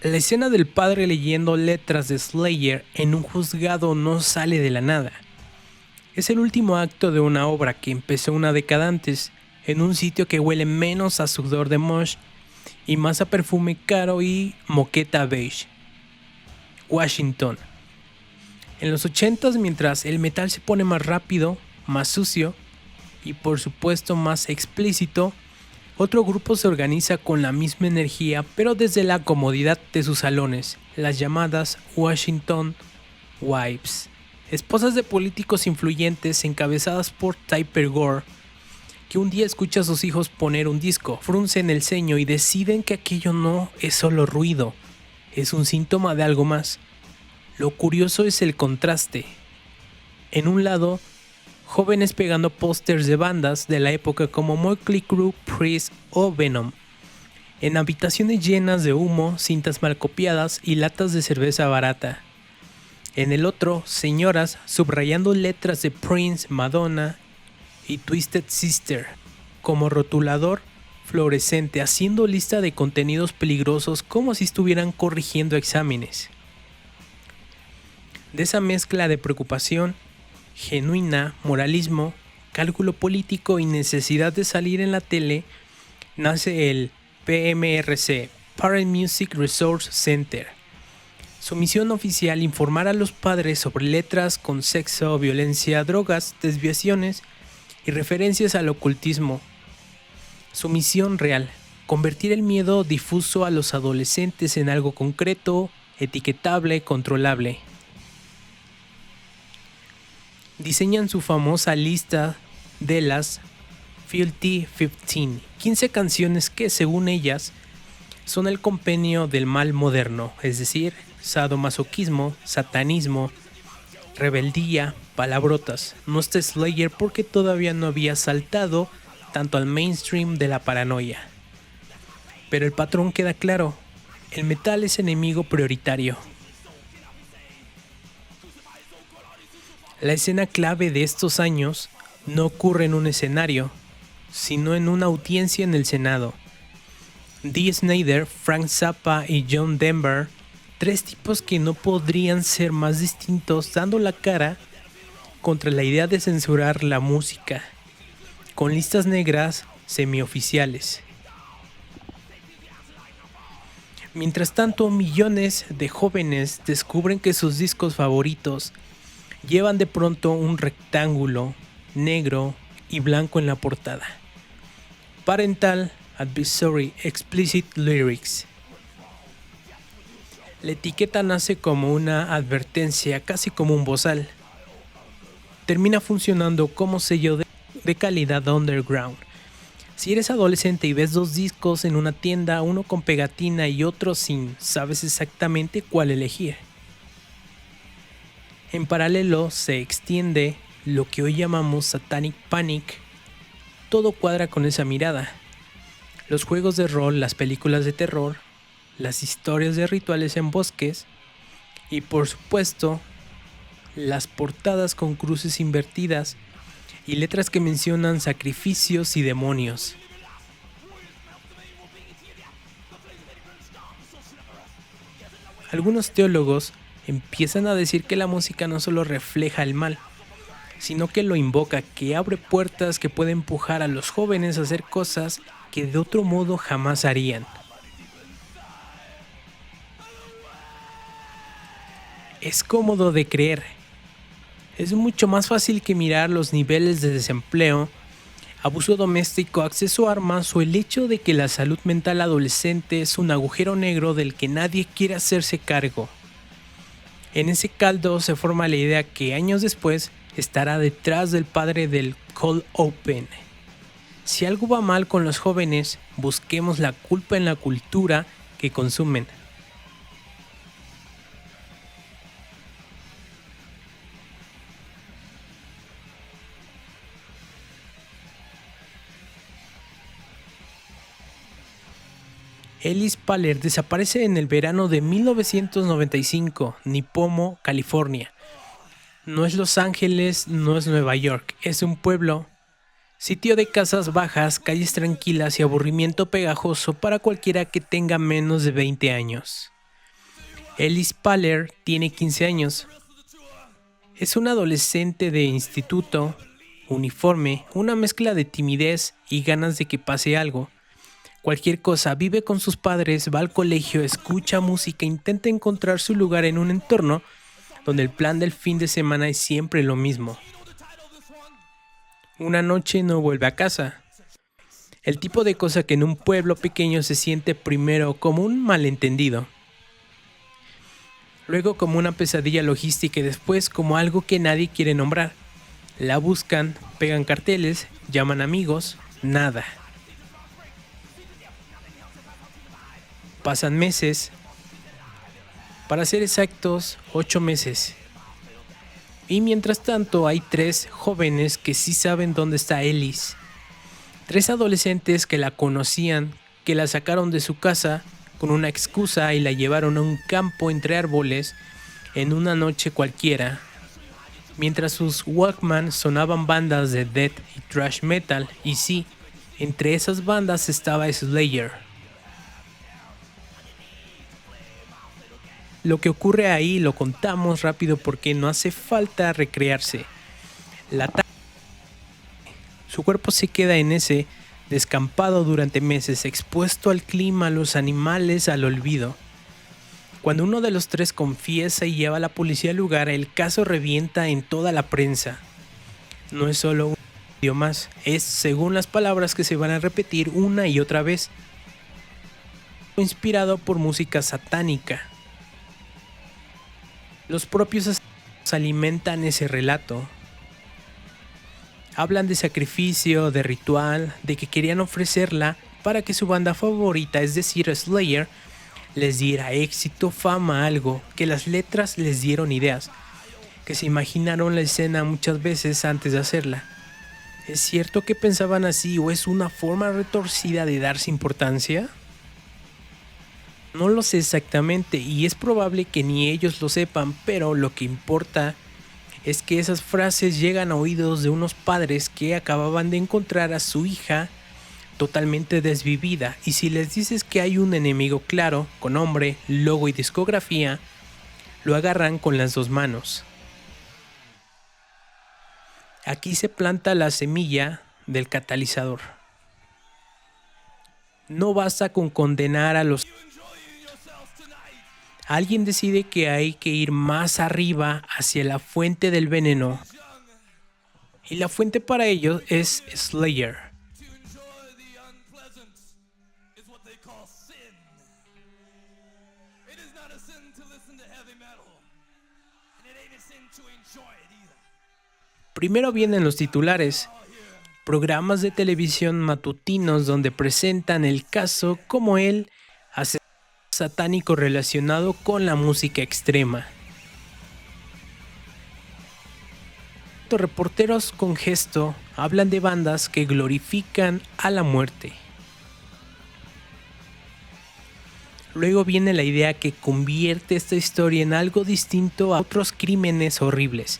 La escena del padre leyendo letras de Slayer en un juzgado no sale de la nada. Es el último acto de una obra que empezó una década antes, en un sitio que huele menos a sudor de mosh y más a perfume caro y moqueta beige. Washington. En los 80s, mientras el metal se pone más rápido, más sucio y por supuesto más explícito, otro grupo se organiza con la misma energía pero desde la comodidad de sus salones, las llamadas Washington Wives, esposas de políticos influyentes encabezadas por Tipper Gore, que un día escucha a sus hijos poner un disco, fruncen el ceño y deciden que aquello no es solo ruido, es un síntoma de algo más. Lo curioso es el contraste. En un lado, jóvenes pegando pósters de bandas de la época como Mötley Crüe, Priest o Venom, en habitaciones llenas de humo, cintas mal copiadas y latas de cerveza barata. En el otro, señoras subrayando letras de Prince, Madonna y Twisted Sister como rotulador fluorescente, haciendo lista de contenidos peligrosos como si estuvieran corrigiendo exámenes. De esa mezcla de preocupación genuina, moralismo, cálculo político y necesidad de salir en la tele, nace el PMRC, Parent Music Resource Center. Su misión oficial: informar a los padres sobre letras con sexo, violencia, drogas, desviaciones y referencias al ocultismo. Su misión real: convertir el miedo difuso a los adolescentes en algo concreto, etiquetable, controlable. Diseñan su famosa lista de las Filthy 15, 15 canciones que, según ellas, son el compendio del mal moderno, es decir, sadomasoquismo, satanismo, rebeldía, palabrotas. No está Slayer porque todavía no había saltado tanto al mainstream de la paranoia. Pero el patrón queda claro: el metal es enemigo prioritario. La escena clave de estos años no ocurre en un escenario, sino en una audiencia en el Senado. Dee Snider, Frank Zappa y John Denver, tres tipos que no podrían ser más distintos, dando la cara contra la idea de censurar la música, con listas negras semioficiales. Mientras tanto, millones de jóvenes descubren que sus discos favoritos llevan de pronto un rectángulo negro y blanco en la portada. Parental Advisory Explicit Lyrics. La etiqueta nace como una advertencia, casi como un bozal. Termina funcionando como sello de calidad underground. Si eres adolescente y ves dos discos en una tienda, uno con pegatina y otro sin, sabes exactamente cuál elegir. En paralelo se extiende lo que hoy llamamos Satanic Panic. Todo cuadra con esa mirada. Los juegos de rol, las películas de terror, las historias de rituales en bosques y, por supuesto, las portadas con cruces invertidas y letras que mencionan sacrificios y demonios. Algunos teólogos empiezan a decir que la música no solo refleja el mal, sino que lo invoca, que abre puertas que puede empujar a los jóvenes a hacer cosas que de otro modo jamás harían. Es cómodo de creer. Es mucho más fácil que mirar los niveles de desempleo, abuso doméstico, acceso a armas o el hecho de que la salud mental adolescente es un agujero negro del que nadie quiere hacerse cargo. En ese caldo se forma la idea que años después estará detrás del padre del cold open. Si algo va mal con los jóvenes, busquemos la culpa en la cultura que consumen. Ellis Paller desaparece en el verano de 1995, Nipomo, California. No es Los Ángeles, no es Nueva York, es un pueblo. Sitio de casas bajas, calles tranquilas y aburrimiento pegajoso para cualquiera que tenga menos de 20 años. Ellis Paller tiene 15 años. Es una adolescente de instituto, uniforme, una mezcla de timidez y ganas de que pase algo. Cualquier cosa, vive con sus padres, va al colegio, escucha música, intenta encontrar su lugar en un entorno donde el plan del fin de semana es siempre lo mismo. Una noche no vuelve a casa. El tipo de cosa que en un pueblo pequeño se siente primero como un malentendido, luego como una pesadilla logística y después como algo que nadie quiere nombrar. La buscan, pegan carteles, llaman amigos, nada. Pasan meses, para ser exactos, 8 meses. Y mientras tanto hay 3 jóvenes que sí saben dónde está Ellis. 3 adolescentes que la conocían, que la sacaron de su casa con una excusa y la llevaron a un campo entre árboles en una noche cualquiera. Mientras sus Walkman sonaban bandas de death y thrash metal, y sí, entre esas bandas estaba Slayer. Lo que ocurre ahí lo contamos rápido porque no hace falta recrearse. Su cuerpo se queda en ese descampado durante meses, expuesto al clima, a los animales, al olvido. Cuando uno de los 3 confiesa y lleva a la policía al lugar, el caso revienta en toda la prensa. No es solo un video más, es según las palabras que se van a repetir una y otra vez. Inspirado por música satánica. Los propios asesinos alimentan ese relato. Hablan de sacrificio, de ritual, de que querían ofrecerla para que su banda favorita, es decir, Slayer, les diera éxito, fama, algo, que las letras les dieron ideas, que se imaginaron la escena muchas veces antes de hacerla. ¿Es cierto que pensaban así o es una forma retorcida de darse importancia? No lo sé exactamente y es probable que ni ellos lo sepan, pero lo que importa es que esas frases llegan a oídos de unos padres que acababan de encontrar a su hija totalmente desvivida, y si les dices que hay un enemigo claro, con nombre, logo y discografía, lo agarran con las 2 manos. Aquí se planta la semilla del catalizador. No basta con condenar a los... Alguien decide que hay que ir más arriba hacia la fuente del veneno. Y la fuente para ellos es Slayer. Primero vienen los titulares, programas de televisión matutinos donde presentan el caso como el asesino satánico relacionado con la música extrema. Los reporteros con gesto hablan de bandas que glorifican a la muerte. Luego viene la idea que convierte esta historia en algo distinto a otros crímenes horribles.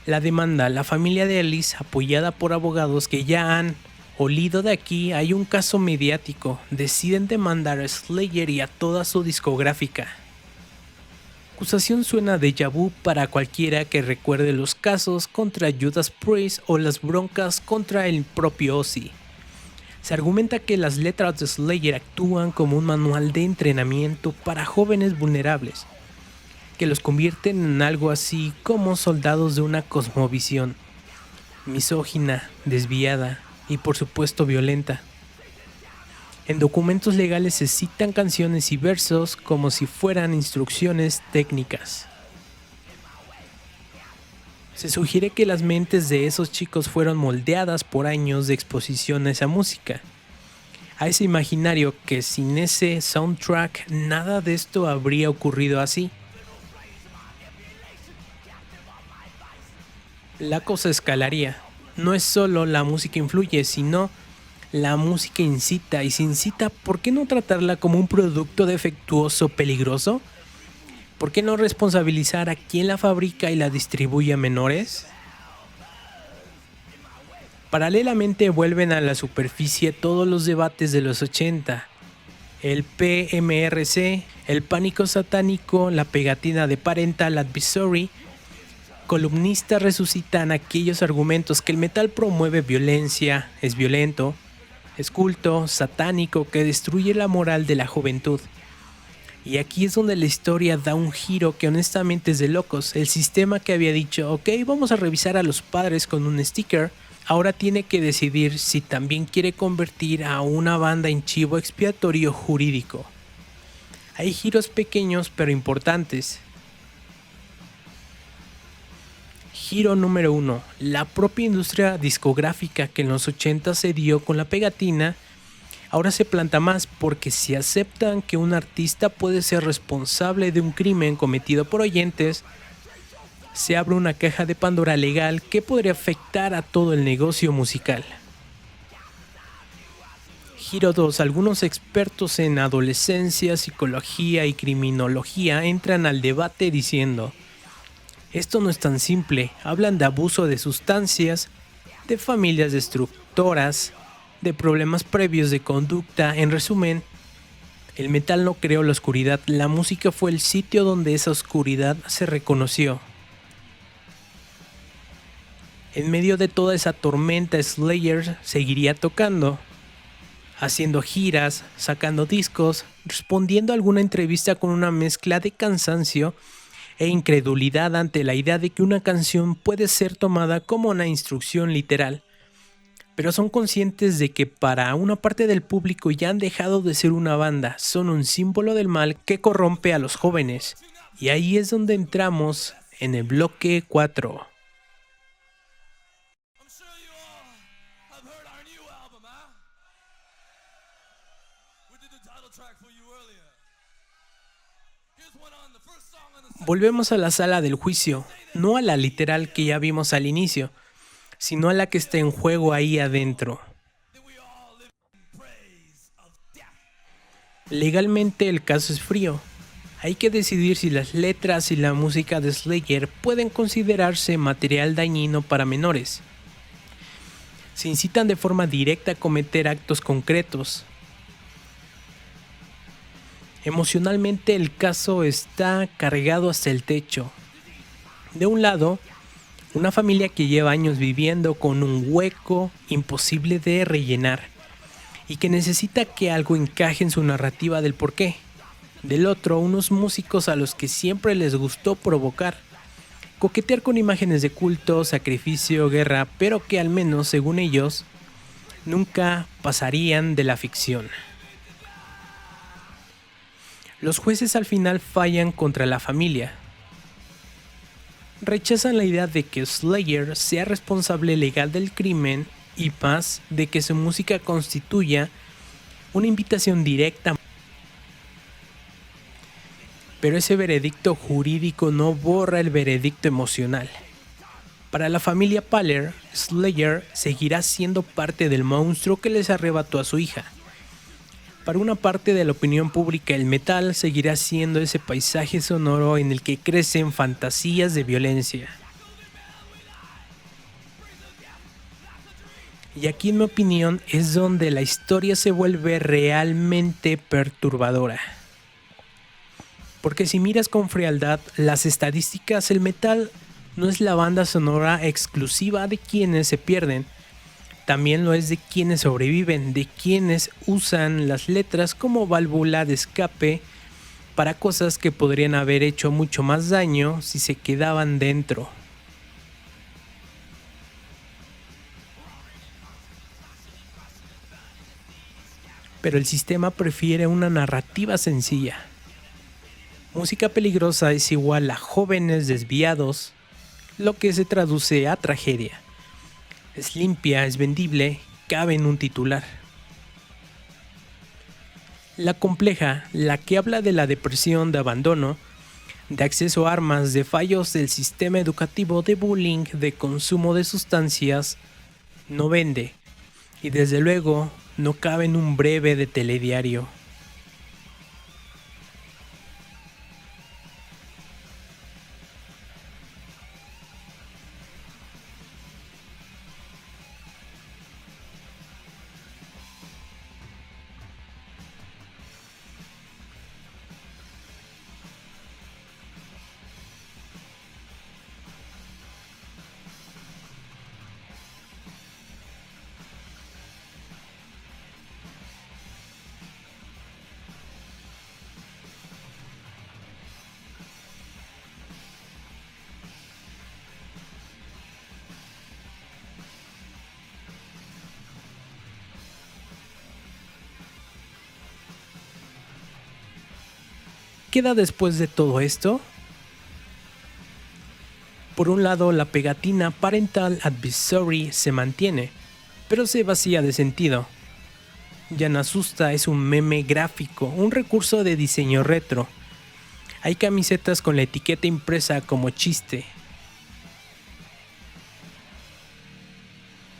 La demanda, la familia de Ellis, apoyada por abogados que ya han olido de aquí, hay un caso mediático, deciden demandar a Slayer y a toda su discográfica. La acusación suena déjà vu para cualquiera que recuerde los casos contra Judas Priest o las broncas contra el propio Ozzy. Se argumenta que las letras de Slayer actúan como un manual de entrenamiento para jóvenes vulnerables, que los convierten en algo así como soldados de una cosmovisión misógina, desviada y por supuesto violenta. En documentos legales se citan canciones y versos como si fueran instrucciones técnicas. Se sugiere que las mentes de esos chicos fueron moldeadas por años de exposición a esa música, a ese imaginario que sin ese soundtrack nada de esto habría ocurrido así. La cosa escalaría. No es solo la música influye, sino la música incita, y si incita, ¿por qué no tratarla como un producto defectuoso peligroso? ¿Por qué no responsabilizar a quien la fabrica y la distribuye a menores? Paralelamente vuelven a la superficie todos los debates de los 80. El PMRC, el pánico satánico, la pegatina de Parental Advisory. Columnistas resucitan aquellos argumentos que el metal promueve violencia, es violento, es culto, satánico, que destruye la moral de la juventud. Y aquí es donde la historia da un giro que honestamente es de locos. El sistema que había dicho, ok, vamos a revisar a los padres con un sticker, ahora tiene que decidir si también quiere convertir a una banda en chivo expiatorio jurídico. Hay giros pequeños pero importantes. Giro número 1. La propia industria discográfica que en los 80 se dio con la pegatina, ahora se planta más porque si aceptan que un artista puede ser responsable de un crimen cometido por oyentes, se abre una caja de Pandora legal que podría afectar a todo el negocio musical. Giro 2. Algunos expertos en adolescencia, psicología y criminología entran al debate diciendo: esto no es tan simple, hablan de abuso de sustancias, de familias destructoras, de problemas previos de conducta. En resumen, el metal no creó la oscuridad, la música fue el sitio donde esa oscuridad se reconoció. En medio de toda esa tormenta, Slayer seguiría tocando, haciendo giras, sacando discos, respondiendo a alguna entrevista con una mezcla de cansancio e incredulidad ante la idea de que una canción puede ser tomada como una instrucción literal. Pero son conscientes de que para una parte del público ya han dejado de ser una banda, son un símbolo del mal que corrompe a los jóvenes. Y ahí es donde entramos en el bloque 4. Volvemos a la sala del juicio, no a la literal que ya vimos al inicio, sino a la que está en juego ahí adentro. Legalmente el caso es frío. Hay que decidir si las letras y la música de Slayer pueden considerarse material dañino para menores. Se incitan de forma directa a cometer actos concretos. Emocionalmente el caso está cargado hasta el techo. De un lado, una familia que lleva años viviendo con un hueco imposible de rellenar y que necesita que algo encaje en su narrativa del porqué. Del otro, unos músicos a los que siempre les gustó provocar, coquetear con imágenes de culto, sacrificio, guerra, pero que al menos, según ellos, nunca pasarían de la ficción. Los jueces al final fallan contra la familia. Rechazan la idea de que Slayer sea responsable legal del crimen y más de que su música constituya una invitación directa. Pero ese veredicto jurídico no borra el veredicto emocional. Para la familia Paler, Slayer seguirá siendo parte del monstruo que les arrebató a su hija. Para una parte de la opinión pública, el metal seguirá siendo ese paisaje sonoro en el que crecen fantasías de violencia. Y aquí, en mi opinión, es donde la historia se vuelve realmente perturbadora. Porque si miras con frialdad las estadísticas, el metal no es la banda sonora exclusiva de quienes se pierden. También lo es de quienes sobreviven, de quienes usan las letras como válvula de escape para cosas que podrían haber hecho mucho más daño si se quedaban dentro. Pero el sistema prefiere una narrativa sencilla. Música peligrosa es igual a jóvenes desviados, lo que se traduce a tragedia. Es limpia, es vendible, cabe en un titular. La compleja, la que habla de la depresión, de abandono, de acceso a armas, de fallos del sistema educativo, de bullying, de consumo de sustancias, no vende. Y desde luego, no cabe en un breve de telediario. queda después de todo esto? Por un lado, la pegatina Parental Advisory se mantiene, pero se vacía de sentido. Ya no asusta es un meme gráfico, un recurso de diseño retro. Hay camisetas con la etiqueta impresa como chiste.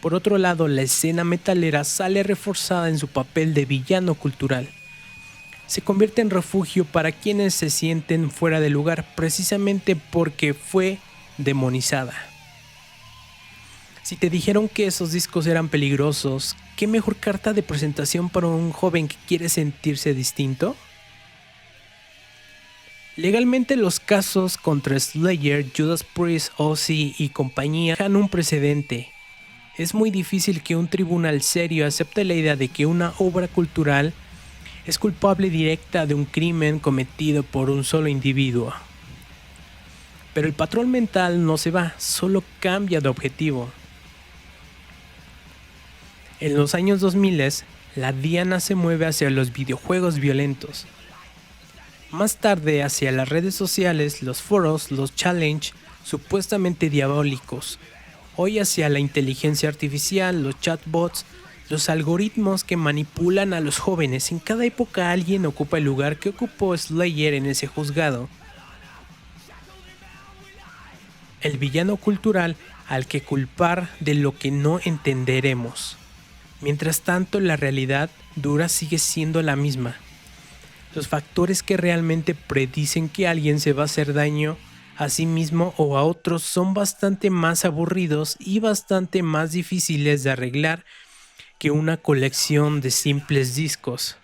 Por otro lado, la escena metalera sale reforzada en su papel de villano cultural. Se convierte en refugio para quienes se sienten fuera de lugar precisamente porque fue demonizada. Si te dijeron que esos discos eran peligrosos, ¿qué mejor carta de presentación para un joven que quiere sentirse distinto? Legalmente los casos contra Slayer, Judas Priest, Ozzy y compañía dejan un precedente. Es muy difícil que un tribunal serio acepte la idea de que una obra cultural es culpable directa de un crimen cometido por un solo individuo. Pero el patrón mental no se va, solo cambia de objetivo. En los años 2000, la diana se mueve hacia los videojuegos violentos. Más tarde hacia las redes sociales, los foros, los challenge supuestamente diabólicos. Hoy hacia la inteligencia artificial, los chatbots, los algoritmos que manipulan a los jóvenes. En cada época alguien ocupa el lugar que ocupó Slayer en ese juzgado. El villano cultural al que culpar de lo que no entenderemos. Mientras tanto, la realidad dura sigue siendo la misma. Los factores que realmente predicen que alguien se va a hacer daño a sí mismo o a otros son bastante más aburridos y bastante más difíciles de arreglar que una colección de simples discos.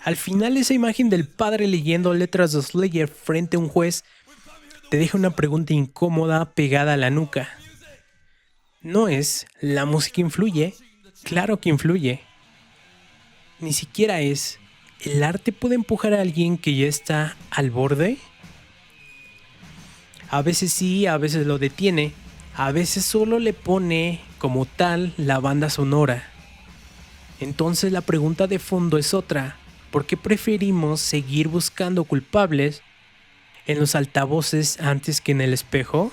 Al final, esa imagen del padre leyendo letras de Slayer frente a un juez te deja una pregunta incómoda pegada a la nuca. ¿No es la música influye? Claro que influye. Ni siquiera es ¿el arte puede empujar a alguien que ya está al borde? A veces sí, a veces lo detiene, a veces solo le pone como tal la banda sonora. Entonces la pregunta de fondo es otra. ¿Por qué preferimos seguir buscando culpables en los altavoces antes que en el espejo?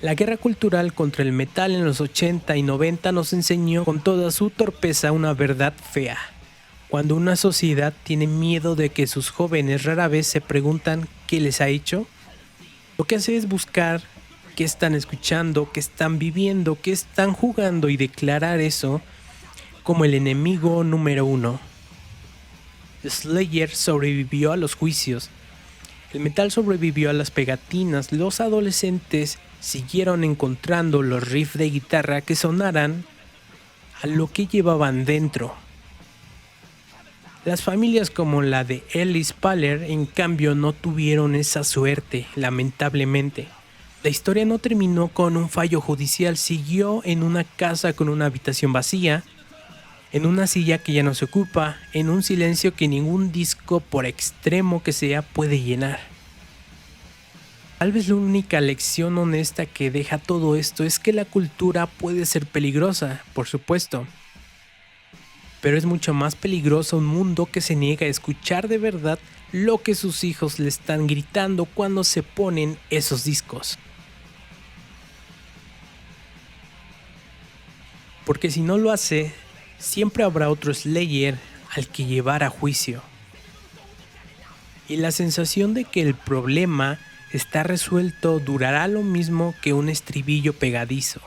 La guerra cultural contra el metal en los 80 y 90 nos enseñó con toda su torpeza una verdad fea. Cuando una sociedad tiene miedo de que sus jóvenes rara vez se preguntan qué les ha hecho, lo que hace es buscar qué están escuchando, qué están viviendo, qué están jugando y declarar eso como el enemigo número uno. Slayer sobrevivió a los juicios. El metal sobrevivió a las pegatinas. Los adolescentes siguieron encontrando los riffs de guitarra que sonaran a lo que llevaban dentro. Las familias como la de Ellis Paller, en cambio, no tuvieron esa suerte, lamentablemente. La historia no terminó con un fallo judicial, siguió en una casa con una habitación vacía, en una silla que ya no se ocupa, en un silencio que ningún disco, por extremo que sea, puede llenar. Tal vez la única lección honesta que deja todo esto es que la cultura puede ser peligrosa, por supuesto. Pero es mucho más peligroso un mundo que se niega a escuchar de verdad lo que sus hijos le están gritando cuando se ponen esos discos. Porque si no lo hace, siempre habrá otro Slayer al que llevar a juicio. Y la sensación de que el problema está resuelto durará lo mismo que un estribillo pegadizo.